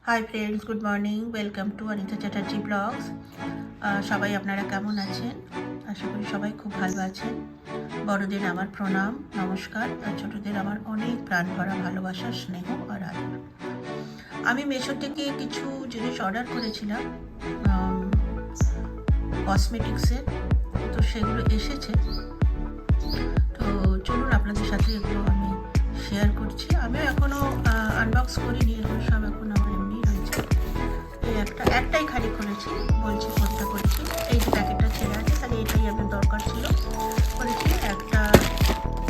High friends, good morning. Welcome to Anita Chatterjee blogs. সবাই আপনারা কেমন আছেন? আশা করি সবাই খুব ভালো আছেন। বড়দের আমার প্রণাম, নমস্কার। আর ছোটদের আমার অনেক প্রাণ ভরা ভালোবাসা, স্নেহ আর আদর। আমি মেশো থেকে কিছু জিনিস অর্ডার করেছিলাম কসমেটিক্সের, তো সেগুলো এসেছে। তো চলুন আপনাদের সাথে এগুলো আমি শেয়ার করছি। আমিও এখনও আনবক্স করিনি, এগুলো সব এখন আমার এমনি রয়েছে। এই একটাই খালি করেছি, বলছি কোনটা করেছি। এই যে প্যাকেটটা ছেড়ে আছে, তাহলে এটাই আমার দরকার ছিল, করেছি। একটা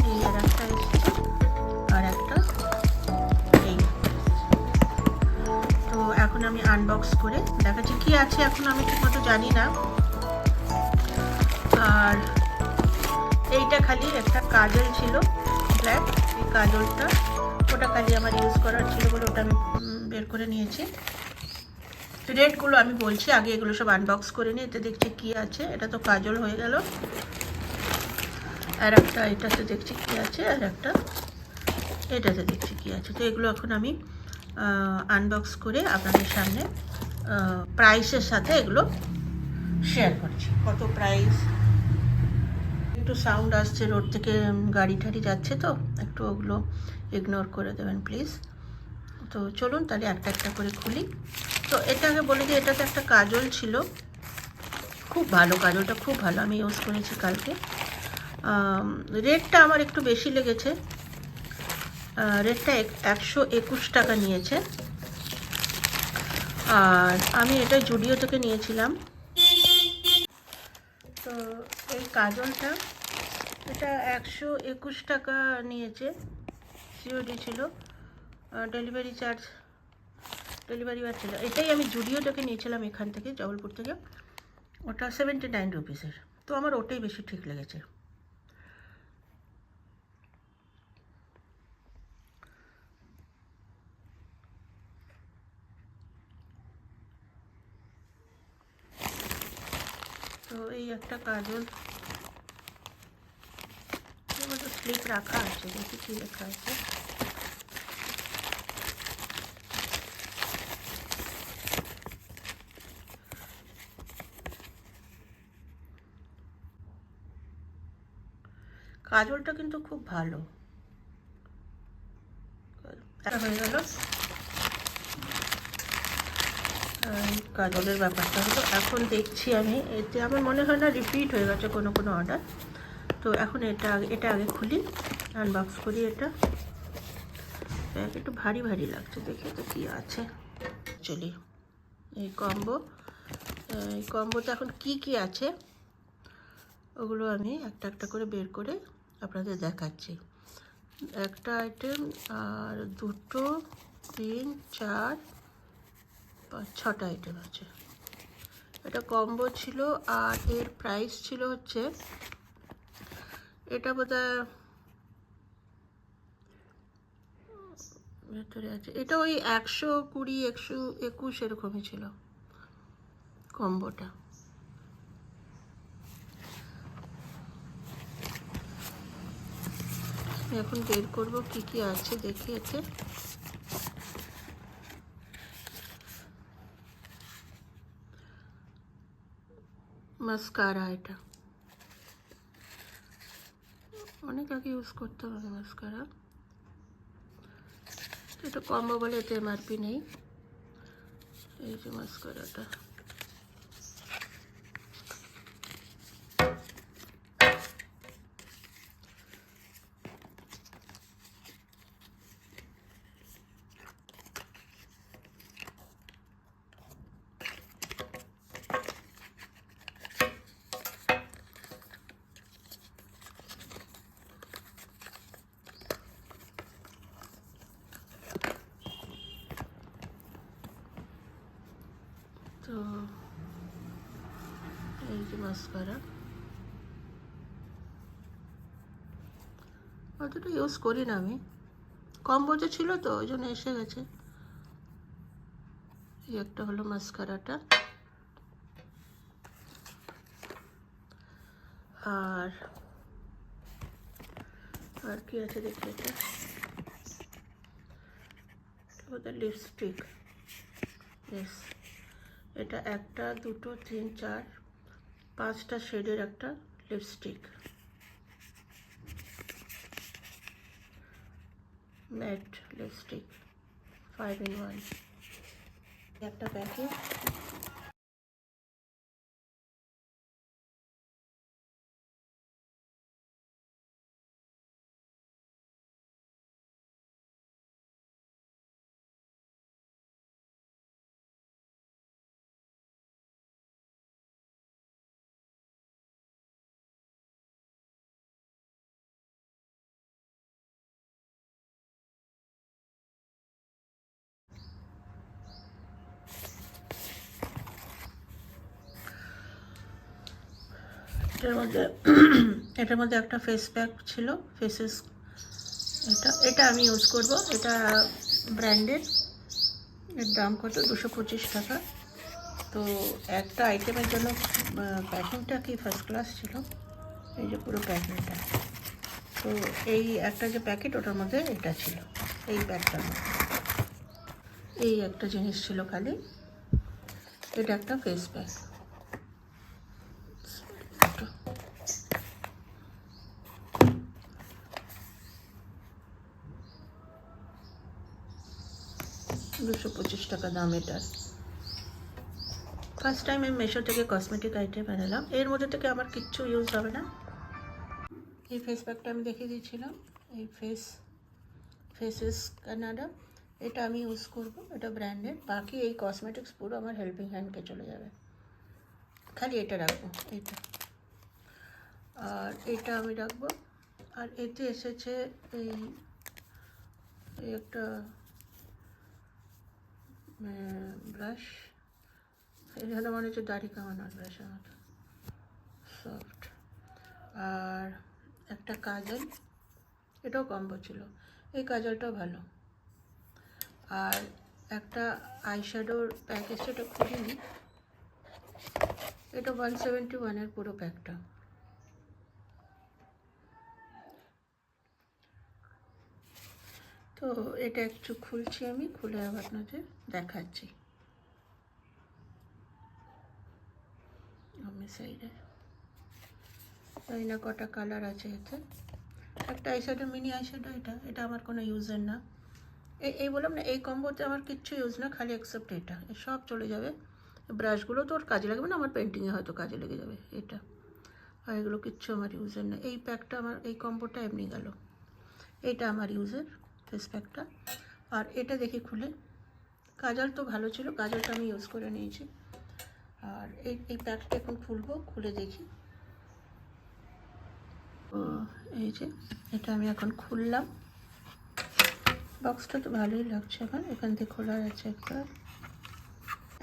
এই আর একটা এসেছে, আর একটা এই। তো এখন আমি আনবক্স করে দেখাচ্ছি কি আছে। এখন আমি ঠিকমতো জানি না। আর এইটা খালি একটা কাজল ছিল, ব্ল্যাক। এই কাজলটা, ওটা খালি আমার ইউজ করার ছিল বলে ওটা আমি বের করে নিয়েছি। রেটগুলো আমি বলছি, আগে এগুলো সব আনবক্স করে নিই। এতে দেখছি কি আছে। এটা তো কাজল হয়ে গেল। আর একটা এটাতে দেখছি কি আছে, আর একটা এটাতে দেখছি কি আছে। তো এগুলো এখন আমি আনবক্স করে আপনাদের সামনে প্রাইসের সাথে এগুলো শেয়ার করছি। কত প্রাইস। একটু সাউন্ড আসছে, রোড থেকে গাড়ি ঠাড়ি যাচ্ছে, তো একটু ওগুলো ইগনোর করে দেবেন প্লিজ। তো চলুন তাহলে একটা একটা করে খুলি। তো এটা আগে বলে দিই, এটাতে একটা কাজল ছিল, খুব ভালো। কাজলটা খুব ভালো, আমি ইউজ করেছি কালকে। রেটটা আমার একটু বেশি লেগেছে। রেটটা 121 টাকা নিয়েছে। আর আমি এটা জুডিও থেকে নিয়েছিলাম। তো এই কাজলটা, এটা 121 টাকা নিয়েছে, সিওডি ছিল। ডেলিভারি চার্জ ছিল। এটাই আমি জুডিও থেকে নিয়েছিলাম, এখান থেকে, জবলপুর থেকে। ওটা 79 রুপিসের। তো আমার ওটাই বেশি ঠিক লেগেছে। তো এই একটা কাজল, স্লিপ রাখা আছে, দেখি কি লেখা আছে। কাজলটা কিন্তু খুব ভালো। এটা হয়ে গেল কাজলের ব্যাপারটা হলো। এখন দেখছি আমি, এতে আমার মনে হয় না রিপিট হয়ে গেছে কোনো অর্ডার। তো এখন এটা আগে খুলি, আনবক্স করি। এটা একটু ভারী ভারী লাগছে, দেখি তো কী আছে। চলি এই কম্বোতে এখন কি আছে ওগুলো আমি একটা একটা করে বের করে আপনাদের দেখাচ্ছি। একটা আইটেম, আর 2, 3, 4, 5, 6টা আইটেম আছে। এটা কম্বো ছিল। আর এর প্রাইস ছিল হচ্ছে, এটা বোধহয় ভেতরে আছে, এটা ওই 120, 121 এরকমই ছিল কম্বোটা। এখন বের করবো কি আছে, দেখি। এতে মাস্কারা, এটা অনেক আগে ইউজ করতে হবে মাস্কারা। এটা কম্বো বলে, এতে এমআরপি নেই। এই যে মাস্কারাটা, তো এই যে মাস্কারা, অতটা ইউজ করি না আমি, কম্বোতে ছিল তো ওই জন্য এসে গেছে। এই একটা হলো মাস্কারাটা। আর কি আছে দেখি, এটা লিপস্টিক। ইয়েস, এটা 1 2 3 4 5টা শেডের একটা লিপস্টিক, ম্যাট লিপস্টিক 5 in 1, একটা প্যাকেট। এটার মধ্যে একটা ফেস প্যাক ছিল, ফেসেস, এটা আমি ইউজ করব। এটা ব্র্যান্ডেড, এর দাম কত 225 টাকা। তো একটা আইটেমের জন্য প্যাকিংটা কি ফার্স্ট ক্লাস ছিল, এই যে পুরো প্যাকিংটা। তো এই একটা যে প্যাকেট, ওটার মধ্যে এটা ছিল, এই প্যাকটার মধ্যে এই একটা জিনিস ছিল খালি। এটা একটা ফেস প্যাক, 225 টাকা দাম এটার। ফার্স্ট টাইম আমি মেশো থেকে কসমেটিক আইটেম আনালাম, এর মধ্যে থেকে আমার কিচ্ছু ইউজ হবে না। এই ফেস প্যাকটা আমি দেখিয়ে দিয়েছিলাম, এই ফেসেস কানাডা, এটা আমি ইউজ করব, এটা ব্র্যান্ডেড। বাকি এই কসমেটিক্স পুরো আমার হেল্পিং হ্যান্ডকে চলে যাবে, খালি এটা রাখবো, এটা আর এটা আমি রাখবো। আর এতে এসেছে এই একটা ব্রাশ, এই জন্য মনে হচ্ছে দাড়ি কামানোর ব্রাশের মতো সফট। আর একটা কাজল, এটাও কম্বো ছিল, এই কাজলটাও ভালো। আর একটা আইশ্যাডোর প্যাক এসে, এটা খুলিনি, এটা 171 পুরো প্যাকটা। তো এটা একটু খুলছি আমি, খুলে আপনাদের দেখাচ্ছি। আমি সাইডে জানি না কটা কালার আছে এতে। একটা আইশ্যাডো, মিনি আইশ্যাডো, এটা আমার কোনো ইউজের না। এই বললাম না, এই কম্বোতে আমার কিচ্ছু ইউজ না, খালি এক্সেপ্ট এটা, সব চলে যাবে। ব্রাশগুলো তো ওর কাজে লাগবে না, আমার পেন্টিংয়ে হয়তো কাজে লেগে যাবে এটা। আর এগুলো কিচ্ছু আমার ইউজের না। এই প্যাকটা আমার, এই কম্বোটা এমনি গেল, এটা আমার ইউজের ফেস প্যাকটা। আর এটা দেখি খুলে, কাজল তো ভালো ছিল, কাজলটা আমি ইউজ করে নিয়েছি। আর এই প্যাকটা এখন খুলবো, খুলে দেখি। এই যে এটা আমি এখন খুললাম, বক্সটা তো ভালোই লাগছে। এখান থেকে খোলা আছে, একটা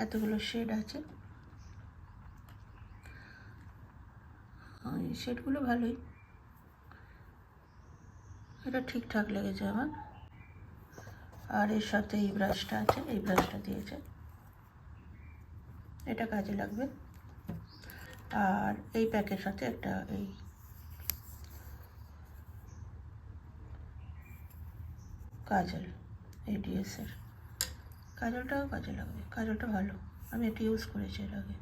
এতগুলো শেড আছে, এই শেডগুলো ভালোই, এটা ঠিকঠাক লেগেছে আমার। আর এর সাথে এই ব্রাশটা আছে, এই ব্রাশটা দিয়েছে, এটা কাজে লাগবে। আর এই প্যাকের সাথে একটা এই কাজল, এডিএসের কাজলটাও কাজে লাগবে, কাজলটা ভালো, আমি এটা ইউজ করেছি এর আগে।